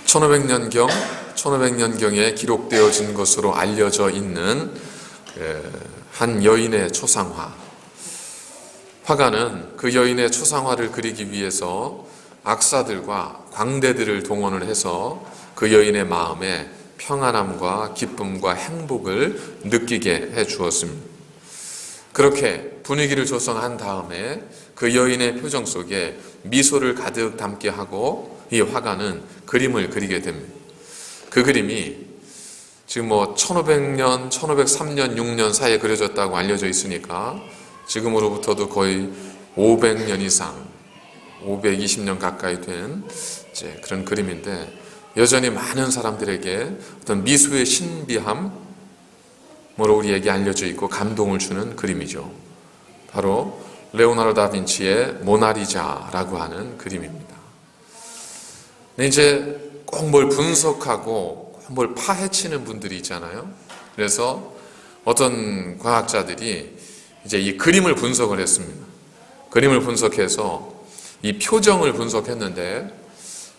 1500년경에 기록되어진 것으로 알려져 있는 한 여인의 초상화. 화가는 그 여인의 초상화를 그리기 위해서 악사들과 광대들을 동원을 해서 그 여인의 마음에 평안함과 기쁨과 행복을 느끼게 해 주었습니다. 그렇게 분위기를 조성한 다음에 그 여인의 표정 속에 미소를 가득 담게 하고 이 화가는 그림을 그리게 됩니다. 그 그림이 지금 1500년, 1503년, 6년 사이에 그려졌다고 알려져 있으니까 지금으로부터도 거의 500년 이상, 520년 가까이 된 그런 그림인데 여전히 많은 사람들에게 어떤 미소의 신비함으로 우리에게 알려져 있고 감동을 주는 그림이죠. 바로 레오나르도 다빈치의 모나리자라고 하는 그림입니다. 근데 이제 꼭 뭘 분석하고 꼭 뭘 파헤치는 분들이 있잖아요. 그래서 어떤 과학자들이 이제 이 그림을 분석을 했습니다. 그림을 분석해서 이 표정을 분석했는데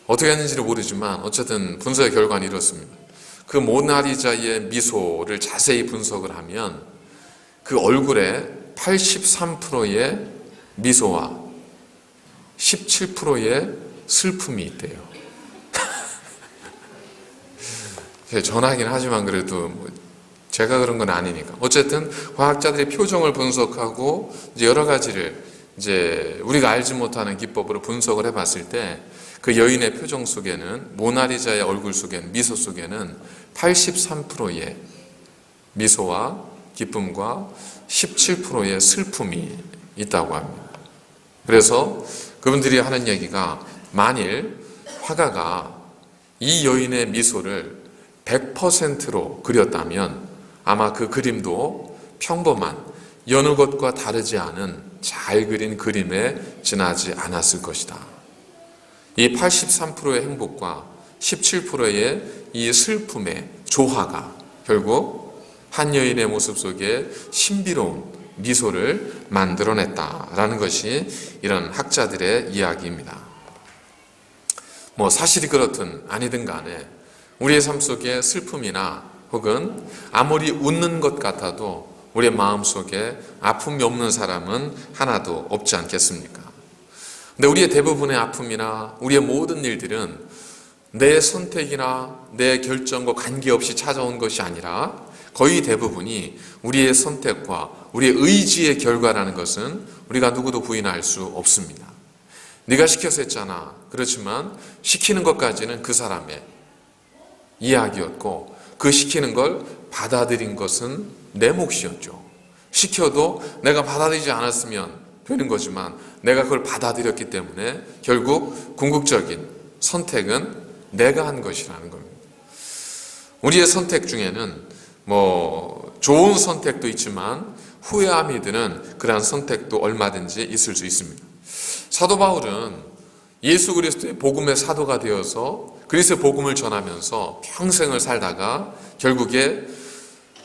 어떻게 했는지는 모르지만 어쨌든 분석의 결과는 이렇습니다. 그 모나리자의 미소를 자세히 분석을 하면 그 얼굴에 83%의 미소와 17%의 슬픔이 있대요. 전하긴 하지만 그래도 제가 그런 건 아니니까. 어쨌든 과학자들이 표정을 분석하고 이제 여러 가지를 이제 우리가 알지 못하는 기법으로 분석을 해봤을 때 그 여인의 표정 속에는 모나리자의 얼굴 속에는 미소 속에는 83%의 미소와 기쁨과 17%의 슬픔이 있다고 합니다. 그래서 그분들이 하는 얘기가 만일 화가가 이 여인의 미소를 100%로 그렸다면 아마 그 그림도 평범한 여느 것과 다르지 않은 잘 그린 그림에 지나지 않았을 것이다. 이 83%의 행복과 17%의 이 슬픔의 조화가 결국 한 여인의 모습 속에 신비로운 미소를 만들어냈다라는 것이 이런 학자들의 이야기입니다. 사실이 그렇든 아니든 간에 우리의 삶 속에 슬픔이나 혹은 아무리 웃는 것 같아도 우리의 마음 속에 아픔이 없는 사람은 하나도 없지 않겠습니까? 근데 우리의 대부분의 아픔이나 우리의 모든 일들은 내 선택이나 내 결정과 관계없이 찾아온 것이 아니라 거의 대부분이 우리의 선택과 우리의 의지의 결과라는 것은 우리가 누구도 부인할 수 없습니다. 네가 시켜서 했잖아. 그렇지만 시키는 것까지는 그 사람의 이야기였고 그 시키는 걸 받아들인 것은 내 몫이었죠. 시켜도 내가 받아들이지 않았으면 되는 거지만 내가 그걸 받아들였기 때문에 결국 궁극적인 선택은 내가 한 것이라는 겁니다. 우리의 선택 중에는 좋은 선택도 있지만 후회함이 드는 그러한 선택도 얼마든지 있을 수 있습니다. 사도 바울은 예수 그리스도의 복음의 사도가 되어서 그리스도의 복음을 전하면서 평생을 살다가 결국에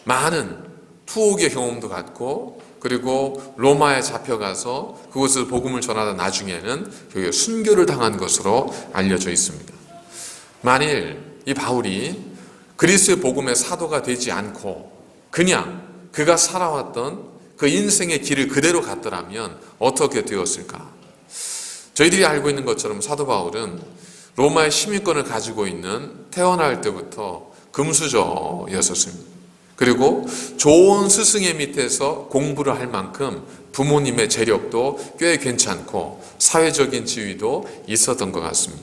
많은 투옥의 경험도 갖고 그리고 로마에 잡혀가서 그곳에서 복음을 전하다 나중에는 결국에 순교를 당한 것으로 알려져 있습니다. 만일 이 바울이 그리스도의 복음의 사도가 되지 않고 그냥 그가 살아왔던 그 인생의 길을 그대로 갔더라면 어떻게 되었을까? 저희들이 알고 있는 것처럼 사도 바울은 로마의 시민권을 가지고 있는 태어날 때부터 금수저였었습니다. 그리고 좋은 스승의 밑에서 공부를 할 만큼 부모님의 재력도 꽤 괜찮고 사회적인 지위도 있었던 것 같습니다.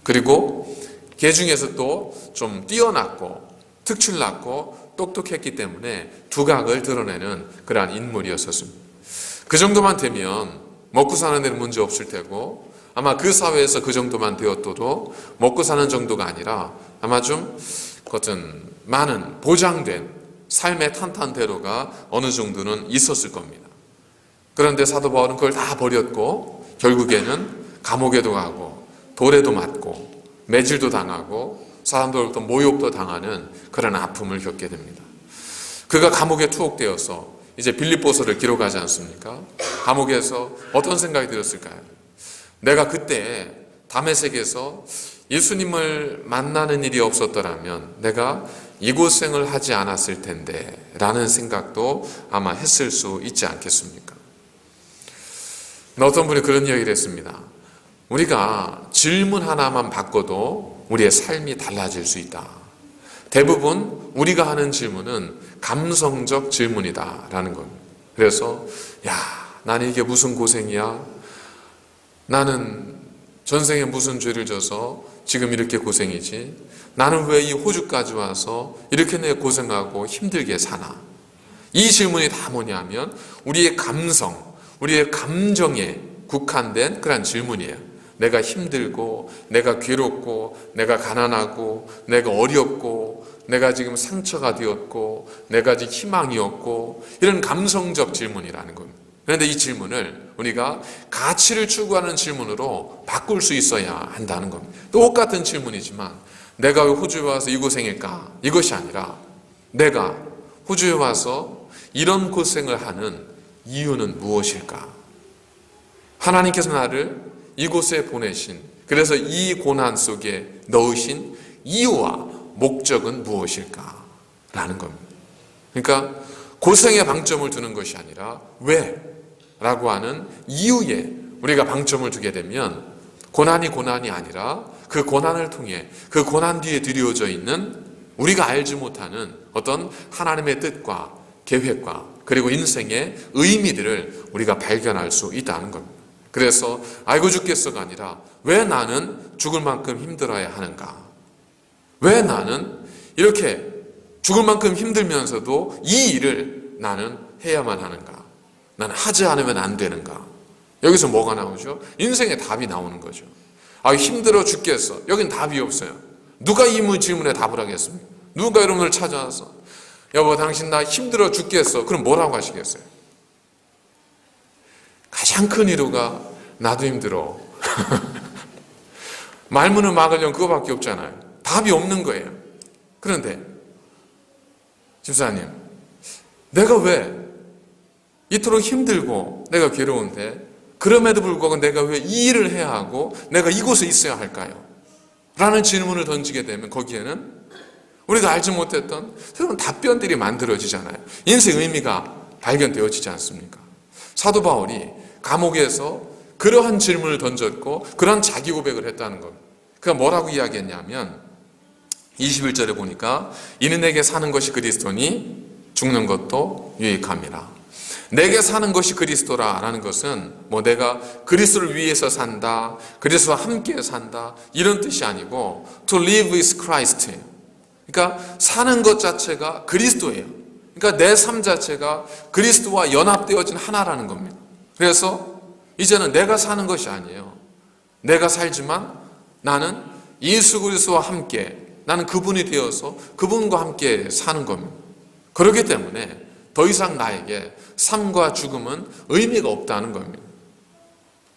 그리고 그 중에서 또 좀 뛰어났고 특출났고 똑똑했기 때문에 두각을 드러내는 그러한 인물이었었습니다. 그 정도만 되면 먹고 사는 데는 문제 없을 테고 아마 그 사회에서 그 정도만 되었어도 먹고 사는 정도가 아니라 아마 좀 그것은 많은 보장된 삶의 탄탄대로가 어느 정도는 있었을 겁니다. 그런데 사도 바울은 그걸 다 버렸고 결국에는 감옥에도 가고 돌에도 맞고 매질도 당하고 사람들로부터 모욕도 당하는 그런 아픔을 겪게 됩니다. 그가 감옥에 투옥되어서 이제 빌립보서를 기록하지 않습니까? 감옥에서 어떤 생각이 들었을까요? 내가 그때 다메섹에서 예수님을 만나는 일이 없었더라면 내가 이곳생을 하지 않았을 텐데 라는 생각도 아마 했을 수 있지 않겠습니까? 어떤 분이 그런 이야기를 했습니다. 우리가 질문 하나만 바꿔도 우리의 삶이 달라질 수 있다. 대부분 우리가 하는 질문은 감성적 질문이다 라는 겁니다. 그래서 나는 이게 무슨 고생이야? 나는 전생에 무슨 죄를 져서 지금 이렇게 고생이지? 나는 왜 이 호주까지 와서 이렇게 내 고생하고 힘들게 사나? 이 질문이 다 뭐냐면 우리의 감성, 우리의 감정에 국한된 그런 질문이에요. 내가 힘들고, 내가 괴롭고, 내가 가난하고, 내가 어렵고, 내가 지금 상처가 되었고, 내가 지금 희망이 없고, 이런 감성적 질문이라는 겁니다. 그런데 이 질문을 우리가 가치를 추구하는 질문으로 바꿀 수 있어야 한다는 겁니다. 똑같은 질문이지만 내가 왜 호주에 와서 이 고생일까? 이것이 아니라 내가 호주에 와서 이런 고생을 하는 이유는 무엇일까? 하나님께서 나를 이곳에 보내신, 그래서 이 고난 속에 넣으신 이유와 목적은 무엇일까? 라는 겁니다. 그러니까 고생에 방점을 두는 것이 아니라 왜? 라고 하는 이유에 우리가 방점을 두게 되면 고난이 아니라 그 고난을 통해 그 고난 뒤에 드리워져 있는 우리가 알지 못하는 어떤 하나님의 뜻과 계획과 그리고 인생의 의미들을 우리가 발견할 수 있다는 겁니다. 그래서 아이고 죽겠어가 아니라 왜 나는 죽을 만큼 힘들어야 하는가? 왜 나는 이렇게 죽을 만큼 힘들면서도 이 일을 나는 해야만 하는가? 나는 하지 않으면 안 되는가? 여기서 뭐가 나오죠? 인생의 답이 나오는 거죠. 힘들어 죽겠어. 여긴 답이 없어요. 누가 이 질문에 답을 하겠습니까? 누가 여러분을 찾아와서 여보 당신 나 힘들어 죽겠어. 그럼 뭐라고 하시겠어요? 가장 큰 위로가 나도 힘들어. 말문을 막으려면 그거밖에 없잖아요. 답이 없는 거예요. 그런데 집사님, 내가 왜 이토록 힘들고 내가 괴로운데 그럼에도 불구하고 내가 왜 이 일을 해야 하고 내가 이곳에 있어야 할까요? 라는 질문을 던지게 되면 거기에는 우리가 알지 못했던 새로운 답변들이 만들어지잖아요. 인생의 의미가 발견되어지지 않습니까? 사도 바울이 감옥에서 그러한 질문을 던졌고 그러한 자기 고백을 했다는 겁니다. 그가 뭐라고 이야기했냐면 21절에 보니까 이는 내게 사는 것이 그리스도니 죽는 것도 유익함이라. 내게 사는 것이 그리스도라 라는 것은 내가 그리스도를 위해서 산다, 그리스도와 함께 산다 이런 뜻이 아니고 to live with Christ. 그러니까 사는 것 자체가 그리스도예요. 그러니까 내 삶 자체가 그리스도와 연합되어진 하나라는 겁니다. 그래서 이제는 내가 사는 것이 아니에요. 내가 살지만 나는 예수 그리스도와 함께, 나는 그분이 되어서 그분과 함께 사는 겁니다. 그렇기 때문에 더 이상 나에게 삶과 죽음은 의미가 없다는 겁니다.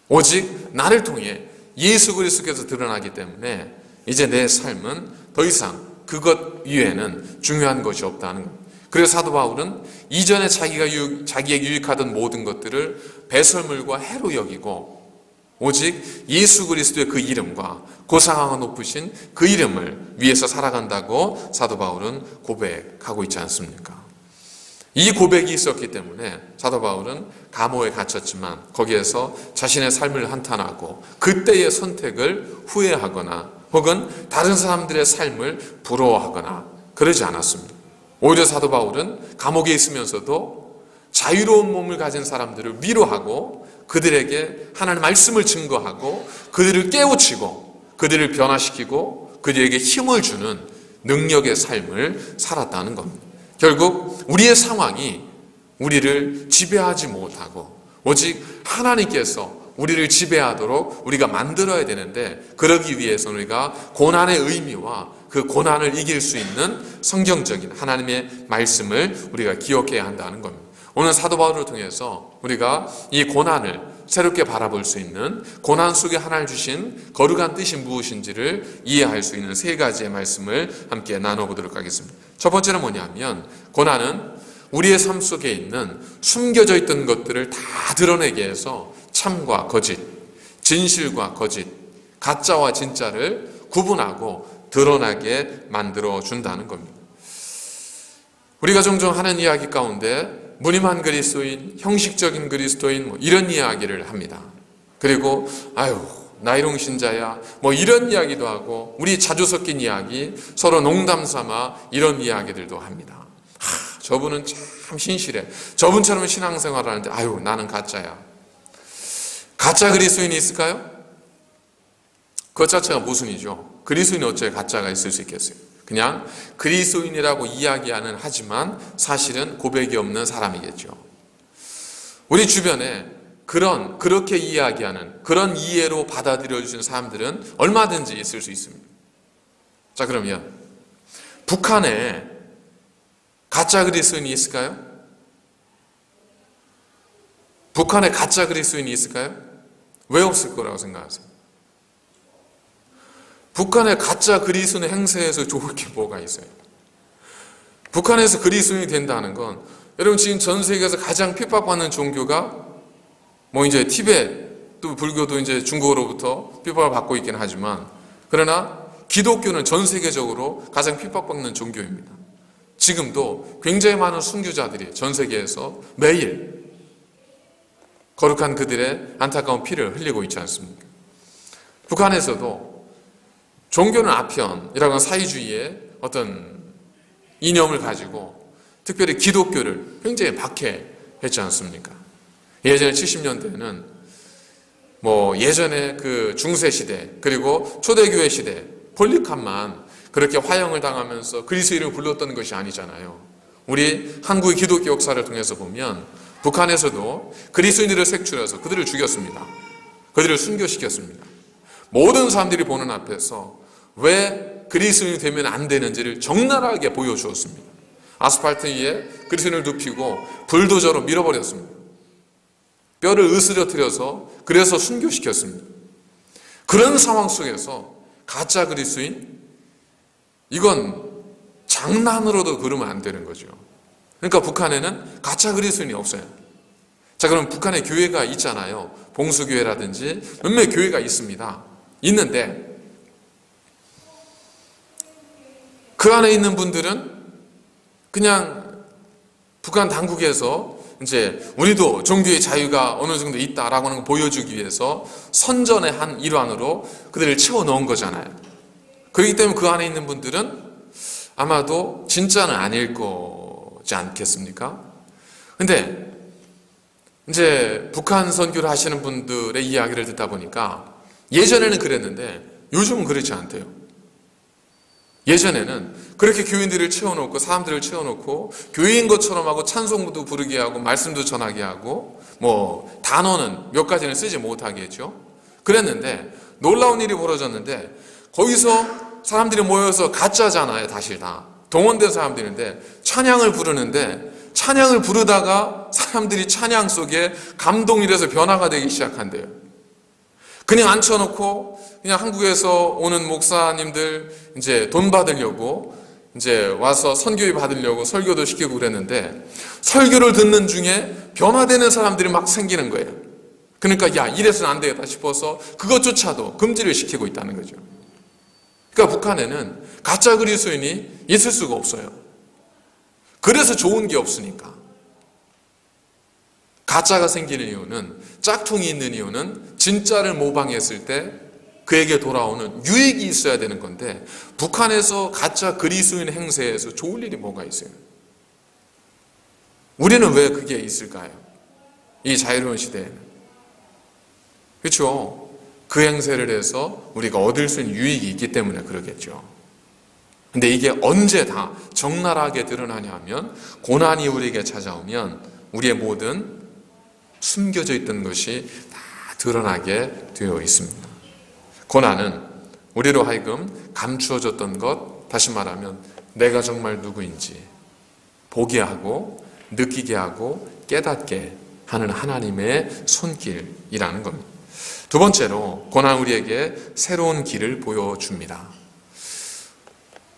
오직 나를 통해 예수 그리스도께서 드러나기 때문에 이제 내 삶은 더 이상 그것 이외에는 중요한 것이 없다는 겁니다. 그래서 사도 바울은 이전에 자기에게 유익하던 모든 것들을 배설물과 해로 여기고 오직 예수 그리스도의 그 이름과 고상하고 높으신 그 이름을 위해서 살아간다고 사도 바울은 고백하고 있지 않습니까? 이 고백이 있었기 때문에 사도 바울은 감옥에 갇혔지만 거기에서 자신의 삶을 한탄하고 그때의 선택을 후회하거나 혹은 다른 사람들의 삶을 부러워하거나 그러지 않았습니다. 오히려 사도 바울은 감옥에 있으면서도 자유로운 몸을 가진 사람들을 위로하고 그들에게 하나님의 말씀을 증거하고 그들을 깨우치고 그들을 변화시키고 그들에게 힘을 주는 능력의 삶을 살았다는 겁니다. 결국 우리의 상황이 우리를 지배하지 못하고 오직 하나님께서 우리를 지배하도록 우리가 만들어야 되는데 그러기 위해서는 우리가 고난의 의미와 그 고난을 이길 수 있는 성경적인 하나님의 말씀을 우리가 기억해야 한다는 겁니다. 오늘 사도 바울을 통해서 우리가 이 고난을 새롭게 바라볼 수 있는 고난 속에 하나님 주신 거룩한 뜻이 무엇인지를 이해할 수 있는 세 가지의 말씀을 함께 나눠보도록 하겠습니다. 첫 번째는 뭐냐면 고난은 우리의 삶 속에 있는 숨겨져 있던 것들을 다 드러내게 해서 참과 거짓, 진실과 거짓, 가짜와 진짜를 구분하고 드러나게 만들어 준다는 겁니다. 우리가 종종 하는 이야기 가운데 무림한 그리스도인, 형식적인 그리스도인 이런 이야기를 합니다. 그리고 나이롱 신자야 이런 이야기도 하고, 우리 자주 섞인 이야기, 서로 농담 삼아 이런 이야기들도 합니다. 저분은 참 신실해, 저분처럼 신앙생활을 하는데 나는 가짜야. 가짜 그리스도인이 있을까요? 그것 자체가 모순이죠. 그리스도인이 어째 가짜가 있을 수 있겠어요? 그냥 그리스도인이라고 이야기하는, 하지만 사실은 고백이 없는 사람이겠죠. 우리 주변에 그렇게 이야기하는, 그런 이해로 받아들여주신 사람들은 얼마든지 있을 수 있습니다. 자, 그러면 북한에 가짜 그리스도인이 있을까요? 북한에 가짜 그리스도인이 있을까요? 왜 없을 거라고 생각하세요? 북한의 가짜 그리스도인 행세에서 좋을 게 뭐가 있어요? 북한에서 그리스도인이 된다는 건, 여러분 지금 전 세계에서 가장 핍박받는 종교가 이제 티베트, 또 불교도 이제 중국으로부터 핍박을 받고 있긴 하지만, 그러나 기독교는 전 세계적으로 가장 핍박받는 종교입니다. 지금도 굉장히 많은 순교자들이 전 세계에서 매일 거룩한 그들의 안타까운 피를 흘리고 있지 않습니까? 북한에서도 종교는 아편이라고 하는 사회주의의 어떤 이념을 가지고 특별히 기독교를 굉장히 박해했지 않습니까? 예전에 70년대에는 예전에 그 중세시대, 그리고 초대교회 시대, 폴리칸만 그렇게 화형을 당하면서 그리스도인을 불렀던 것이 아니잖아요. 우리 한국의 기독교 역사를 통해서 보면 북한에서도 그리스도인들을 색출해서 그들을 죽였습니다. 그들을 순교시켰습니다. 모든 사람들이 보는 앞에서 왜 그리스도인이 되면 안 되는지를 적나라하게 보여주었습니다. 아스팔트 위에 그리스도인을 눕히고 불도저로 밀어버렸습니다. 뼈를 으스러뜨려서 그래서 순교시켰습니다. 그런 상황 속에서 가짜 그리스도인, 이건 장난으로도 그러면 안 되는 거죠. 그러니까 북한에는 가짜 그리스도인이 없어요. 자, 그럼 북한에 교회가 있잖아요. 봉수교회라든지 몇몇 교회가 있습니다. 있는데 그 안에 있는 분들은 그냥 북한 당국에서 이제 우리도 종교의 자유가 어느 정도 있다라고 하는 걸 보여주기 위해서 선전의 한 일환으로 그들을 채워 넣은 거잖아요. 그렇기 때문에 그 안에 있는 분들은 아마도 진짜는 아닐 거지 않겠습니까? 근데 이제 북한 선교를 하시는 분들의 이야기를 듣다 보니까 예전에는 그랬는데 요즘은 그렇지 않대요. 예전에는 그렇게 교인들을 채워놓고, 사람들을 채워놓고 교회인 것처럼 하고 찬송도 부르게 하고 말씀도 전하게 하고 단어는 몇 가지는 쓰지 못하게 했죠. 그랬는데 놀라운 일이 벌어졌는데, 거기서 사람들이 모여서 가짜잖아요. 사실 다 동원된 사람들인데 찬양을 부르는데, 찬양을 부르다가 사람들이 찬양 속에 감동이 돼서 변화가 되기 시작한대요. 그냥 앉혀놓고 그냥 한국에서 오는 목사님들 이제 돈 받으려고 이제 와서 선교회 받으려고 설교도 시키고 그랬는데, 설교를 듣는 중에 변화되는 사람들이 막 생기는 거예요. 그러니까 야, 이래서는 안 되겠다 싶어서 그것조차도 금지를 시키고 있다는 거죠. 그러니까 북한에는 가짜 그리스도인이 있을 수가 없어요. 그래서 좋은 게 없으니까. 가짜가 생기는 이유는, 짝퉁이 있는 이유는 진짜를 모방했을 때 그에게 돌아오는 유익이 있어야 되는 건데, 북한에서 가짜 그리스도인 행세에서 좋을 일이 뭐가 있어요? 우리는 왜 그게 있을까요? 이 자유로운 시대에는. 그렇죠? 그 행세를 해서 우리가 얻을 수 있는 유익이 있기 때문에 그러겠죠. 근데 이게 언제 다 적나라하게 드러나냐 하면, 고난이 우리에게 찾아오면 우리의 모든 숨겨져 있던 것이 다 드러나게 되어 있습니다. 고난은 우리로 하여금 감추어졌던 것, 다시 말하면 내가 정말 누구인지 보게 하고 느끼게 하고 깨닫게 하는 하나님의 손길이라는 겁니다. 두 번째로, 고난 우리에게 새로운 길을 보여줍니다.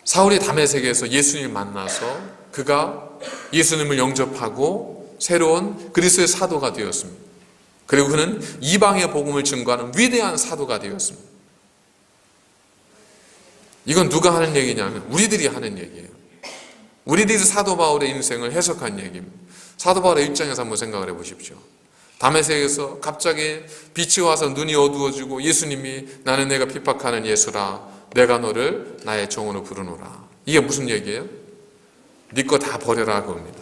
사울이 다메섹에서 예수님을 만나서 그가 예수님을 영접하고 새로운 그리스도의 사도가 되었습니다. 그리고 그는 이방의 복음을 증거하는 위대한 사도가 되었습니다. 이건 누가 하는 얘기냐면 우리들이 하는 얘기예요. 우리들이 사도 바울의 인생을 해석한 얘기입니다. 사도 바울의 입장에서 한번 생각을 해보십시오. 다메섹에서 갑자기 빛이 와서 눈이 어두워지고 예수님이 나는 내가 핍박하는 예수라 내가 너를 나의 종으로 부르노라. 이게 무슨 얘기예요? 네 거 다 버려라 그겁니다.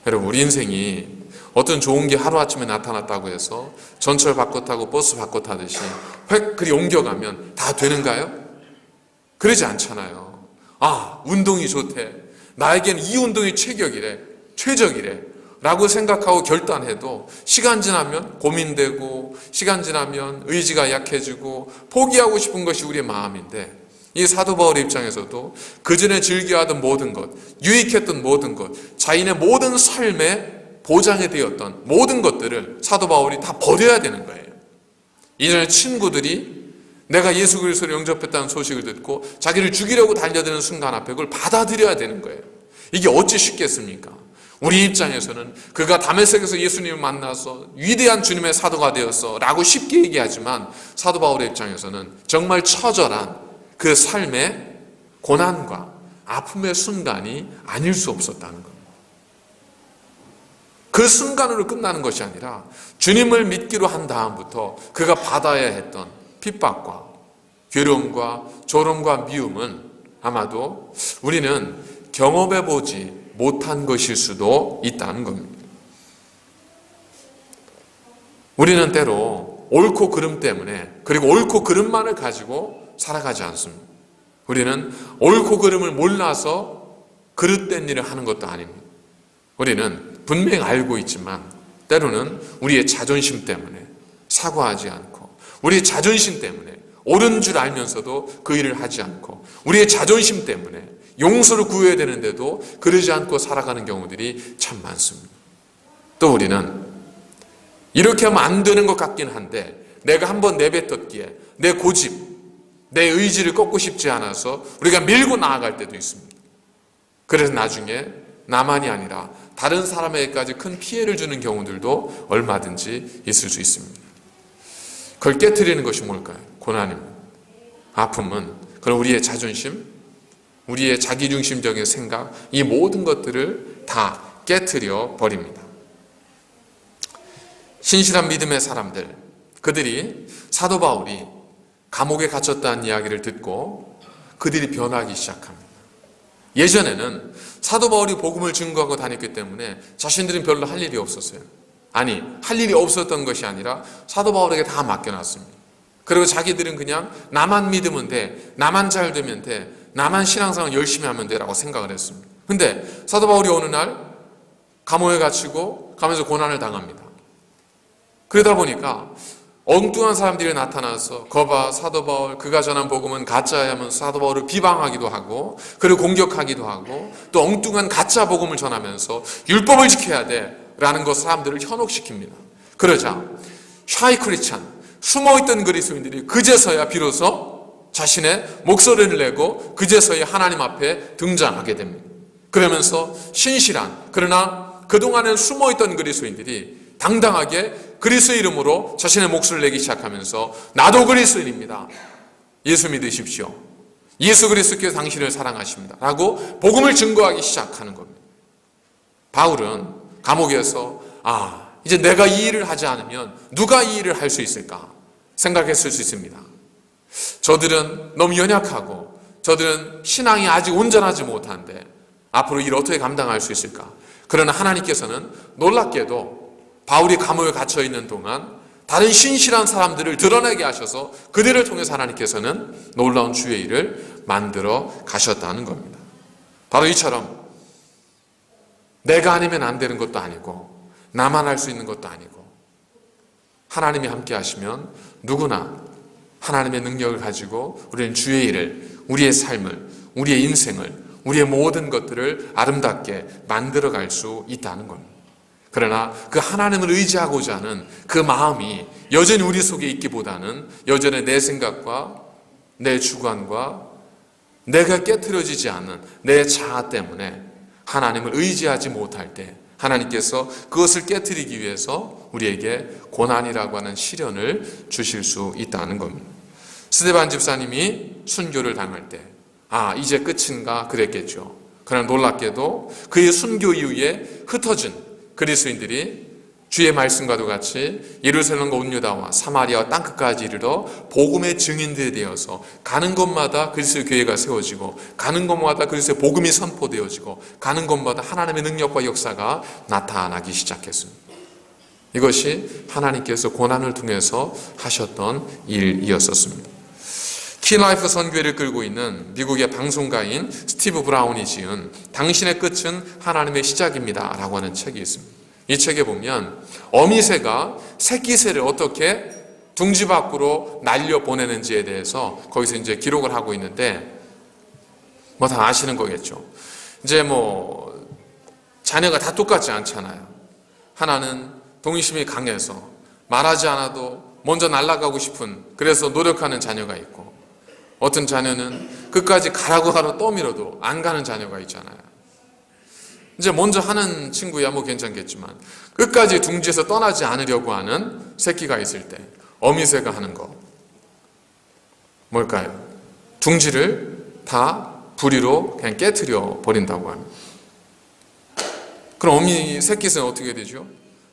여러분, 우리 인생이 어떤 좋은 게 하루아침에 나타났다고 해서 전철 바꿔 타고 버스 바꿔 타듯이 획 그리 옮겨가면 다 되는가요? 그러지 않잖아요. 아, 운동이 좋대. 나에겐 이 운동이 최적이래 라고 생각하고 결단해도 시간 지나면 고민되고 시간 지나면 의지가 약해지고 포기하고 싶은 것이 우리의 마음인데, 이 사도 바울의 입장에서도 그전에 즐겨하던 모든 것, 유익했던 모든 것, 자신의 모든 삶에 보장이 되었던 모든 것들을 사도 바울이 다 버려야 되는 거예요. 이전에 친구들이 내가 예수 그리스도를 영접했다는 소식을 듣고 자기를 죽이려고 달려드는 순간 앞에 그걸 받아들여야 되는 거예요. 이게 어찌 쉽겠습니까? 우리 입장에서는 그가 다메섹에서 예수님을 만나서 위대한 주님의 사도가 되었어 라고 쉽게 얘기하지만, 사도 바울의 입장에서는 정말 처절한 그 삶의 고난과 아픔의 순간이 아닐 수 없었다는 겁니다. 그 순간으로 끝나는 것이 아니라 주님을 믿기로 한 다음부터 그가 받아야 했던 핍박과 괴로움과 조롱과 미움은 아마도 우리는 경험해보지 못한 것일 수도 있다는 겁니다. 우리는 때로 옳고 그름 때문에, 그리고 옳고 그름만을 가지고 살아가지 않습니다. 우리는 옳고 그름을 몰라서 그릇된 일을 하는 것도 아닙니다. 우리는 분명히 알고 있지만 때로는 우리의 자존심 때문에 사과하지 않고, 우리의 자존심 때문에 옳은 줄 알면서도 그 일을 하지 않고, 우리의 자존심 때문에 용서를 구해야 되는데도 그러지 않고 살아가는 경우들이 참 많습니다. 또 우리는 이렇게 하면 안 되는 것 같긴 한데 내가 한번 내뱉었기에 내 고집, 내 의지를 꺾고 싶지 않아서 우리가 밀고 나아갈 때도 있습니다. 그래서 나중에 나만이 아니라 다른 사람에게까지 큰 피해를 주는 경우들도 얼마든지 있을 수 있습니다. 그걸 깨트리는 것이 뭘까요? 고난입니다. 아픔은 그런 우리의 자존심, 우리의 자기중심적인 생각, 이 모든 것들을 다 깨트려 버립니다. 신실한 믿음의 사람들, 그들이 사도 바울이 감옥에 갇혔다는 이야기를 듣고 그들이 변하기 시작합니다. 예전에는 사도 바울이 복음을 증거하고 다녔기 때문에 자신들은 별로 할 일이 없었어요. 아니, 할 일이 없었던 것이 아니라 사도 바울에게 다 맡겨놨습니다. 그리고 자기들은 그냥 나만 믿으면 돼, 나만 잘 되면 돼, 나만 신앙생활 열심히 하면 돼라고 생각을 했습니다. 근데 사도 바울이 어느 날 감옥에 갇히고 가면서 고난을 당합니다. 그러다 보니까 엉뚱한 사람들이 나타나서 거봐 사도 바울 그가 전한 복음은 가짜야 하면서 사도 바울을 비방하기도 하고, 그리고 공격하기도 하고, 또 엉뚱한 가짜 복음을 전하면서 율법을 지켜야 돼 라는 것 사람들을 현혹시킵니다. 그러자 샤이 크리스찬, 숨어있던 그리스도인들이 그제서야 비로소 자신의 목소리를 내고 그제서야 하나님 앞에 등장하게 됩니다. 그러면서 신실한, 그러나 그동안은 숨어있던 그리스도인들이 당당하게 그리스도 이름으로 자신의 목소리를 내기 시작하면서 나도 그리스도인입니다. 예수 믿으십시오. 예수 그리스도께서 당신을 사랑하십니다. 라고 복음을 증거하기 시작하는 겁니다. 바울은 감옥에서 이제 내가 이 일을 하지 않으면 누가 이 일을 할 수 있을까 생각했을 수 있습니다. 저들은 너무 연약하고 저들은 신앙이 아직 온전하지 못한데 앞으로 일을 어떻게 감당할 수 있을까? 그러나 하나님께서는 놀랍게도 바울이 감옥에 갇혀 있는 동안 다른 신실한 사람들을 드러내게 하셔서 그들을 통해서 하나님께서는 놀라운 주의 일을 만들어 가셨다는 겁니다. 바로 이처럼 내가 아니면 안 되는 것도 아니고 나만 할 수 있는 것도 아니고 하나님이 함께 하시면 누구나 하나님의 능력을 가지고 우리는 주의 일을, 우리의 삶을, 우리의 인생을, 우리의 모든 것들을 아름답게 만들어갈 수 있다는 겁니다. 그러나 그 하나님을 의지하고자 하는 그 마음이 여전히 우리 속에 있기보다는 여전히 내 생각과 내 주관과 내가 깨트려지지 않는 내 자아 때문에 하나님을 의지하지 못할 때 하나님께서 그것을 깨트리기 위해서 우리에게 고난이라고 하는 시련을 주실 수 있다는 겁니다. 스데반 집사님이 순교를 당할 때 이제 끝인가 그랬겠죠. 그러나 놀랍게도 그의 순교 이후에 흩어진 그리스도인들이 주의 말씀과도 같이 예루살렘과 온 유다와 사마리아와 땅끝까지 이르러 복음의 증인들이 되어서 가는 곳마다 그리스도의 교회가 세워지고 가는 곳마다 그리스도의 복음이 선포되어지고 가는 곳마다 하나님의 능력과 역사가 나타나기 시작했습니다. 이것이 하나님께서 고난을 통해서 하셨던 일이었었습니다. 키라이프 선교회를 끌고 있는 미국의 방송가인 스티브 브라운이 지은 당신의 끝은 하나님의 시작입니다 라고 하는 책이 있습니다. 이 책에 보면 어미새가 새끼새를 어떻게 둥지 밖으로 날려보내는지에 대해서 거기서 이제 기록을 하고 있는데 다 아시는 거겠죠. 이제 자녀가 다 똑같지 않잖아요. 하나는 동의심이 강해서 말하지 않아도 먼저 날아가고 싶은, 그래서 노력하는 자녀가 있고, 어떤 자녀는 끝까지 가라고 떠밀어도 안 가는 자녀가 있잖아요. 이제 먼저 하는 친구야 괜찮겠지만 끝까지 둥지에서 떠나지 않으려고 하는 새끼가 있을 때 어미새가 하는 거 뭘까요? 둥지를 다 부리로 그냥 깨트려 버린다고 합니다. 그럼 새끼새는 어떻게 되죠?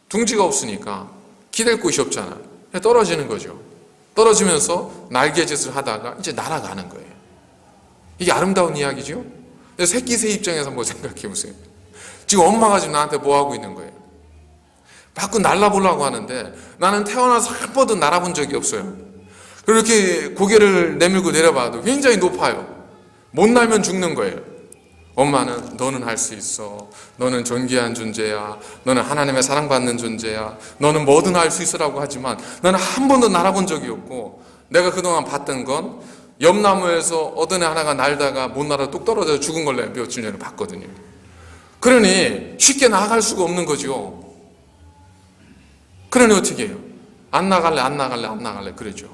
둥지가 없으니까 기댈 곳이 없잖아요. 그냥 떨어지는 거죠. 떨어지면서 날개짓을 하다가 이제 날아가는 거예요. 이게 아름다운 이야기죠? 새끼새 입장에서 한번 생각해 보세요. 지금 엄마가 지금 나한테 뭐 하고 있는 거예요? 밖으로 날아보려고 하는데 나는 태어나서 한 번도 날아본 적이 없어요. 그렇게 고개를 내밀고 내려봐도 굉장히 높아요. 못 날면 죽는 거예요. 엄마는 너는 할 수 있어. 너는 존귀한 존재야. 너는 하나님의 사랑받는 존재야. 너는 뭐든 할 수 있으라고 하지만 나는 한 번도 날아본 적이 없고, 내가 그동안 봤던 건 옆나무에서 어떤 애 하나가 날다가 못 날아 뚝 떨어져 죽은 걸 내가 며칠 전에 봤거든요. 그러니 쉽게 나아갈 수가 없는 거죠. 그러니 어떻게 해요? 안 나갈래 그러죠.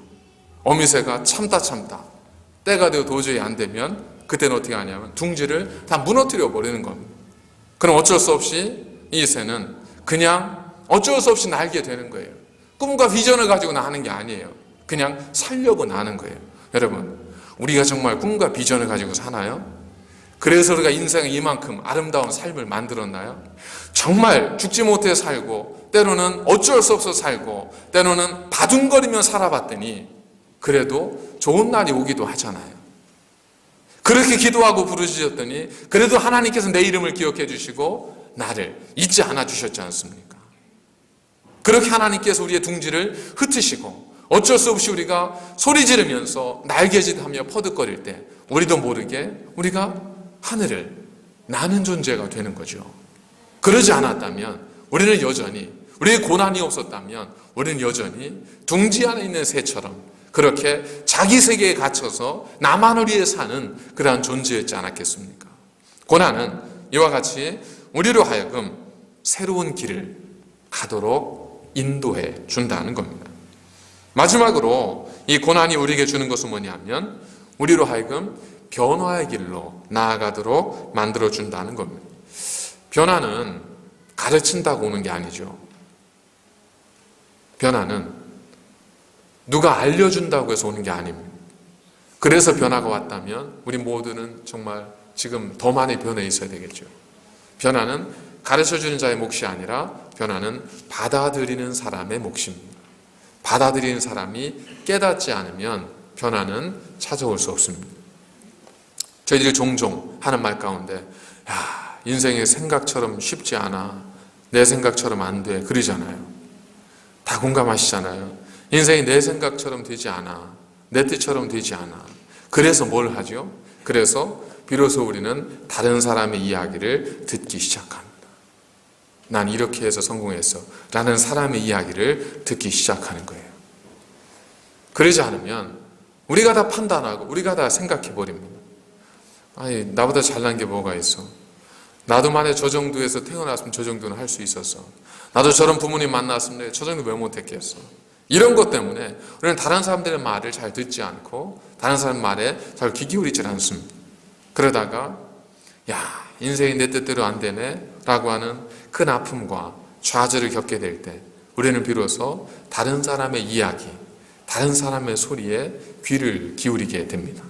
어미새가 참다 때가 되어 도저히 안 되면 그때는 어떻게 하냐면 둥지를 다 무너뜨려 버리는 겁니다. 그럼 어쩔 수 없이 이 새는 그냥 어쩔 수 없이 날게 되는 거예요. 꿈과 비전을 가지고 나는 게 아니에요. 그냥 살려고 나는 거예요. 여러분, 우리가 정말 꿈과 비전을 가지고 사나요? 그래서 우리가 인생에 이만큼 아름다운 삶을 만들었나요? 정말 죽지 못해 살고, 때로는 어쩔 수 없어 살고, 때로는 바둥거리며 살아봤더니 그래도 좋은 날이 오기도 하잖아요. 그렇게 기도하고 부르짖었더니 그래도 하나님께서 내 이름을 기억해 주시고 나를 잊지 않아 주셨지 않습니까? 그렇게 하나님께서 우리의 둥지를 흩으시고 어쩔 수 없이 우리가 소리 지르면서 날개짓하며 퍼득거릴 때 우리도 모르게 우리가 하늘을 나는 존재가 되는 거죠. 그러지 않았다면 우리는 여전히, 우리의 고난이 없었다면 우리는 여전히 둥지 안에 있는 새처럼 그렇게 자기 세계에 갇혀서 나만을 위해 사는 그러한 존재였지 않았겠습니까? 고난은 이와 같이 우리로 하여금 새로운 길을 가도록 인도해 준다는 겁니다. 마지막으로 이 고난이 우리에게 주는 것은 뭐냐면 우리로 하여금 변화의 길로 나아가도록 만들어준다는 겁니다. 변화는 가르친다고 오는 게 아니죠. 변화는 누가 알려준다고 해서 오는 게 아닙니다. 그래서 변화가 왔다면 우리 모두는 정말 지금 더 많이 변해 있어야 되겠죠. 변화는 가르쳐주는 자의 몫이 아니라 변화는 받아들이는 사람의 몫입니다. 받아들이는 사람이 깨닫지 않으면 변화는 찾아올 수 없습니다. 저희들이 종종 하는 말 가운데 인생의 생각처럼 쉽지 않아, 내 생각처럼 안 돼, 그러잖아요. 다 공감하시잖아요. 인생이 내 생각처럼 되지 않아, 내 뜻처럼 되지 않아. 그래서 뭘 하죠? 그래서 비로소 우리는 다른 사람의 이야기를 듣기 시작합니다. 난 이렇게 해서 성공했어 라는 사람의 이야기를 듣기 시작하는 거예요. 그러지 않으면 우리가 다 판단하고 우리가 다 생각해 버립니다. 아니, 나보다 잘난 게 뭐가 있어? 나도 만약 저 정도에서 태어났으면 저 정도는 할 수 있었어. 나도 저런 부모님 만났으면 저 정도 왜 못했겠어? 이런 것 때문에 우리는 다른 사람들의 말을 잘 듣지 않고 다른 사람 말에 잘 귀 기울이지 않습니다. 그러다가 인생이 내 뜻대로 안 되네 라고 하는 큰 아픔과 좌절을 겪게 될 때 우리는 비로소 다른 사람의 이야기, 다른 사람의 소리에 귀를 기울이게 됩니다.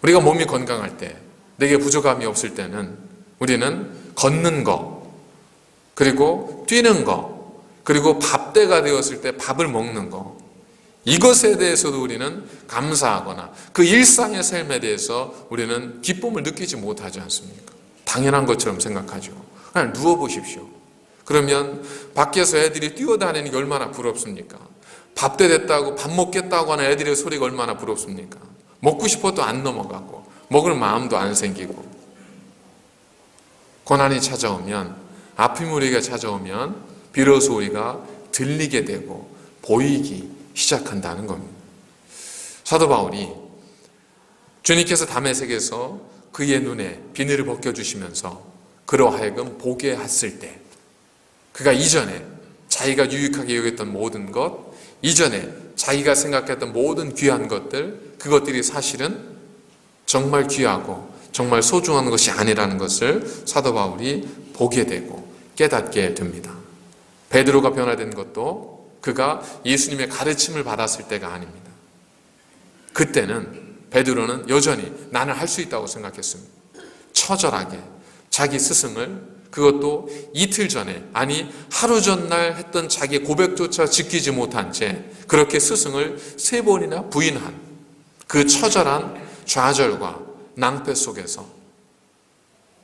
우리가 몸이 건강할 때, 내게 부족함이 없을 때는 우리는 걷는 거, 그리고 뛰는 거, 그리고 밥때가 되었을 때 밥을 먹는 거, 이것에 대해서도 우리는 감사하거나 그 일상의 삶에 대해서 우리는 기쁨을 느끼지 못하지 않습니까? 당연한 것처럼 생각하죠. 그냥 누워보십시오. 그러면 밖에서 애들이 뛰어다니는 게 얼마나 부럽습니까? 밥때 됐다고 밥 먹겠다고 하는 애들의 소리가 얼마나 부럽습니까? 먹고 싶어도 안 넘어가고 먹을 마음도 안 생기고, 고난이 찾아오면, 아픔이 우리에게 찾아오면 비로소 우리가 들리게 되고 보이기 시작한다는 겁니다. 사도 바울이 주님께서 다메섹에서 그의 눈에 비늘을 벗겨주시면서 그로 하여금 보게 했을 때, 그가 이전에 자기가 유익하게 여겼던 모든 것, 이전에 자기가 생각했던 모든 귀한 것들, 그것들이 사실은 정말 귀하고 정말 소중한 것이 아니라는 것을 사도 바울이 보게 되고 깨닫게 됩니다. 베드로가 변화된 것도 그가 예수님의 가르침을 받았을 때가 아닙니다. 그때는 베드로는 여전히 나는 할 수 있다고 생각했습니다. 처절하게 자기 스승을, 그것도 이틀 전에, 아니 하루 전날 했던 자기 고백조차 지키지 못한 채 그렇게 스승을 3번이나 부인한 그 처절한 좌절과 낭패 속에서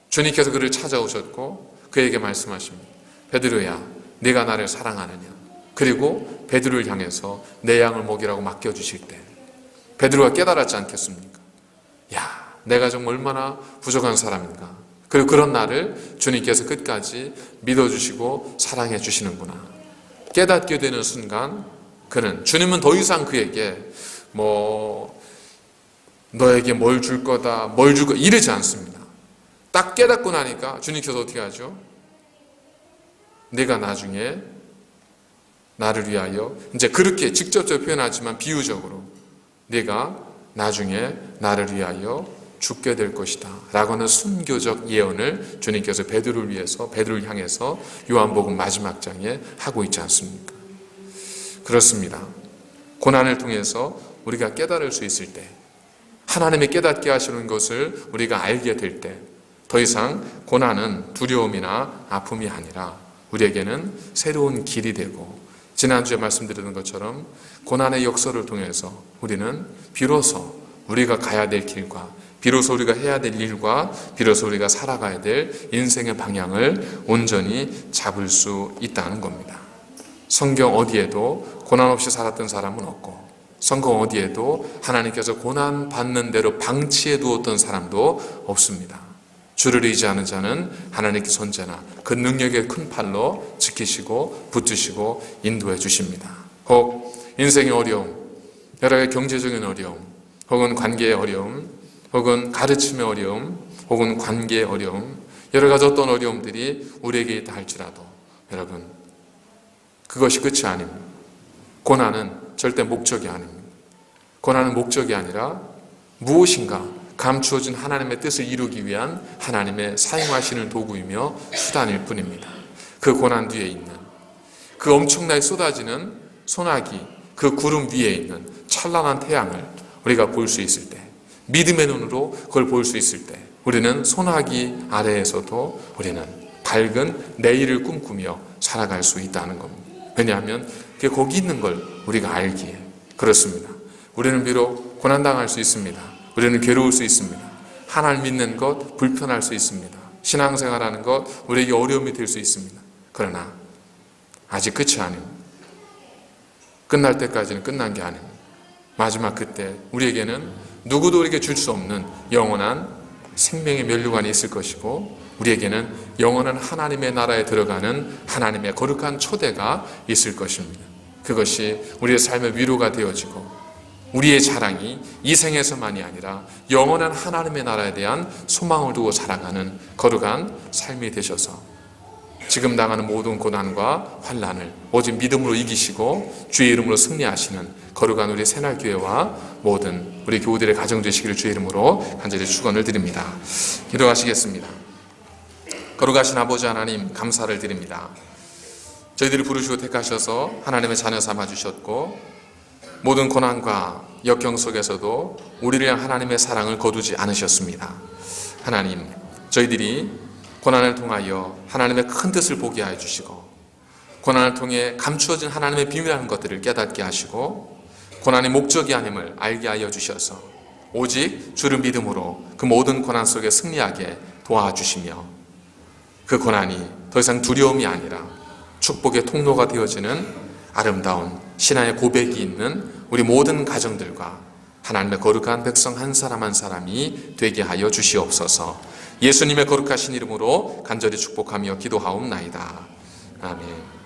주님께서 그를 찾아오셨고 그에게 말씀하십니다. 베드로야, 네가 나를 사랑하느냐? 그리고 베드로를 향해서 내 양을 먹이라고 맡겨주실 때 베드로가 깨달았지 않겠습니까? 야, 내가 정말 얼마나 부족한 사람인가. 그리고 그런 나를 주님께서 끝까지 믿어주시고 사랑해 주시는구나. 깨닫게 되는 순간 그는, 주님은 더 이상 그에게 너에게 뭘 줄 거다, 뭘 줄 거다 이러지 않습니다. 딱 깨닫고 나니까 주님께서 어떻게 하죠? 네가 나중에 나를 위하여, 이제 그렇게 직접적으로 표현하지만 비유적으로, 네가 나중에 나를 위하여 죽게 될 것이다 라고는 순교적 예언을 주님께서 베드로를 위해서, 베드로를 향해서 요한복음 마지막 장에 하고 있지 않습니까? 그렇습니다. 고난을 통해서 우리가 깨달을 수 있을 때, 하나님이 깨닫게 하시는 것을 우리가 알게 될 때, 더 이상 고난은 두려움이나 아픔이 아니라 우리에게는 새로운 길이 되고, 지난주에 말씀드렸던 것처럼 고난의 역사를 통해서 우리는 비로소 우리가 가야 될 길과, 비로소 우리가 해야 될 일과, 비로소 우리가 살아가야 될 인생의 방향을 온전히 잡을 수 있다는 겁니다. 성경 어디에도 고난 없이 살았던 사람은 없고, 성경 어디에도 하나님께서 고난 받는 대로 방치해 두었던 사람도 없습니다. 주를 의지하는 자는 하나님께서 언제나 그 능력의 큰 팔로 지키시고 붙드시고 인도해 주십니다. 혹 인생의 어려움, 여러 가지 경제적인 어려움, 혹은 관계의 어려움, 혹은 가르침의 어려움, 혹은 관계의 어려움, 여러 가지 어떤 어려움들이 우리에게 있다 할지라도 여러분, 그것이 끝이 아닙니다. 고난은 절대 목적이 아닙니다. 고난은 목적이 아니라 무엇인가 감추어진 하나님의 뜻을 이루기 위한 하나님의 사용하시는 도구이며 수단일 뿐입니다. 그 고난 뒤에 있는, 그 엄청나게 쏟아지는 소나기, 그 구름 위에 있는 찬란한 태양을 우리가 볼 수 있을 때, 믿음의 눈으로 그걸 볼 수 있을 때, 우리는 소나기 아래에서도 우리는 밝은 내일을 꿈꾸며 살아갈 수 있다는 겁니다. 왜냐하면 그게 거기 있는 걸 우리가 알기에. 그렇습니다. 우리는 비록 고난당할 수 있습니다. 우리는 괴로울 수 있습니다. 하나님 믿는 것 불편할 수 있습니다. 신앙생활하는 것 우리에게 어려움이 될 수 있습니다. 그러나 아직 끝이 아닙니다. 끝날 때까지는 끝난 게 아닙니다. 마지막 그때 우리에게는 누구도 우리에게 줄 수 없는 영원한 생명의 면류관이 있을 것이고, 우리에게는 영원한 하나님의 나라에 들어가는 하나님의 거룩한 초대가 있을 것입니다. 그것이 우리의 삶의 위로가 되어지고, 우리의 자랑이 이 생에서만이 아니라 영원한 하나님의 나라에 대한 소망을 두고 살아가는 거룩한 삶이 되셔서 지금 당하는 모든 고난과 환난을 오직 믿음으로 이기시고 주의 이름으로 승리하시는 거룩한 우리 새날교회와 모든 우리 교우들의 가정 되시기를 주의 이름으로 간절히 축원을 드립니다. 기도하시겠습니다. 거룩하신 아버지 하나님, 감사를 드립니다. 저희들을 부르시고 택하셔서 하나님의 자녀 삼아 주셨고, 모든 고난과 역경 속에서도 우리를 향한 하나님의 사랑을 거두지 않으셨습니다. 하나님, 저희들이 고난을 통하여 하나님의 큰 뜻을 보게 하여 주시고, 고난을 통해 감추어진 하나님의 비밀하는 것들을 깨닫게 하시고, 고난의 목적이 아님을 알게 하여 주셔서 오직 주를 믿음으로 그 모든 고난 속에 승리하게 도와주시며, 그 고난이 더 이상 두려움이 아니라 축복의 통로가 되어지는 아름다운 신앙의 고백이 있는 우리 모든 가정들과 하나님의 거룩한 백성 한 사람 한 사람이 되게 하여 주시옵소서. 예수님의 거룩하신 이름으로 간절히 축복하며 기도하옵나이다. 아멘.